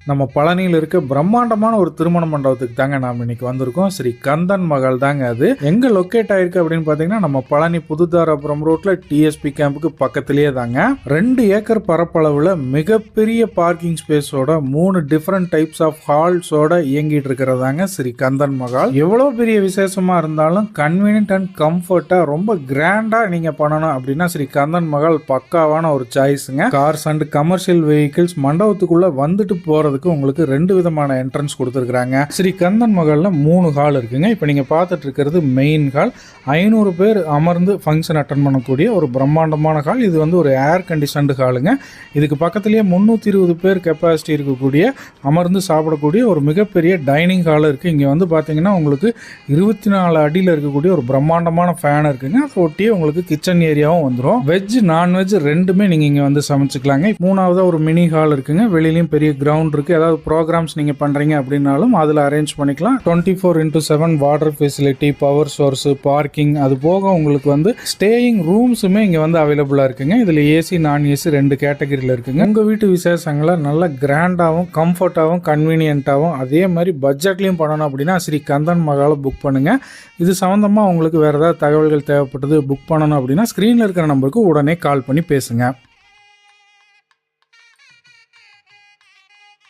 நம்ம பழனியில் இருக்க பிரம்மாண்டமான ஒரு திருமண மண்டபத்துக்கு தாங்க நாம் இன்னைக்கு வந்திருக்கோம். ஸ்ரீ கந்தன் மகால் தாங்க. அது எங்க லொக்கேட் ஆயிருக்கு அப்படின்னு பாத்தீங்கன்னா நம்ம பழனி புதுதாராபுரம் ரோட்ல டிஎஸ்பி கேம்புக்கு பக்கத்திலேயே தாங்க. 2 ஏக்கர் பரப்பளவுல மிகப்பெரிய பார்க்கிங் ஸ்பேஸோட 3 டிஃபரெண்ட் டைப்ஸ் ஆஃப் ஹால்ஸோட இயங்கிட்டு இருக்கிறதாங்க ஸ்ரீ கந்தன் மகால். எவ்வளவு பெரிய விசேஷமா இருந்தாலும் கன்வீனியன்ட் அண்ட் கம்ஃபர்ட்டா ரொம்ப கிராண்டா நீங்க பண்ணணும் அப்படின்னா ஸ்ரீ கந்தன் மகால் பக்காவான ஒரு சாய்ஸுங்க. கார்ஸ் அண்ட் கமர்ஷியல் வெஹிக்கிள்ஸ் மண்டபத்துக்குள்ள வந்துட்டு போறது உங்களுக்கு 2 விதமான என்ட்ரன்ஸ் கொடுத்திருக்காங்க. ஸ்ரீ கந்தன் மகால்ல 3 ஹால் இருக்குங்க. இப்போ நீங்க பார்த்துட்டு இருக்கிறது மெயின் ஹால். 500 பேர் அமர்ந்து ஃபங்க்ஷன் அட்டன் பண்ணக்கூடிய ஒரு பிரம்மாண்டமான ஹால். இது வந்து ஒரு ஏர் கண்டிஷன்டு ஹாலுங்க. இதுக்கு பக்கத்திலேயே 320 பேர் கெப்பாசிட்டி இருக்கக்கூடிய அமர்ந்து சாப்பிடக்கூடிய ஒரு மிகப்பெரிய டைனிங் ஹால் இருக்கு. இங்க வந்து பாத்தீங்கன்னா உங்களுக்கு 24 அடியில் இருக்கக்கூடிய ஒரு பிரம்மாண்டமான ஃபேன் இருக்குங்க. அதை ஒட்டியே உங்களுக்கு கிச்சன் ஏரியாவும் வந்துடும். வெஜ் நான்வெஜ் ரெண்டுமே நீங்க இங்க வந்து சமைச்சுக்கலாங்க. 3வது ஒரு மினி ஹால் இருக்குங்க. வெளியிலயும் பெரிய கிரவுண்ட் இருக்கு. ஏதாவது ப்ரோக்ராம்ஸ் நீங்க பண்றீங்க அப்படின்னாலும் அதுல அரேஞ்ச் பண்ணிக்கலாம். 24x7 water facility, power source, parking, அது போக உங்களுக்கு வந்து ஸ்டேயிங் ரூம்ஸுமே இங்க வந்து அவைலபிளா இருக்குங்க. இதுல ஏசி நான் ஏசி 2 கேட்டகரியில இருக்குங்க. உங்க வீட்டு விசேஷங்களை நல்ல கிராண்டாவும் கம்ஃபர்ட்டாவும் கன்வீனியன்ட்டாவும் அதே மாதிரி பட்ஜெட்லயும் பண்ணணும் அப்படின்னா ஸ்ரீ கந்தன் மகாலை புக் பண்ணுங்க. இது சம்பந்தமா உங்களுக்கு வேற ஏதாவது தகவல்கள் தேவைப்பட்டது புக் பண்ணணும் அப்படின்னா ஸ்கிரீன்ல இருக்கிற நம்பருக்கு உடனே கால் பண்ணி பேசுங்க.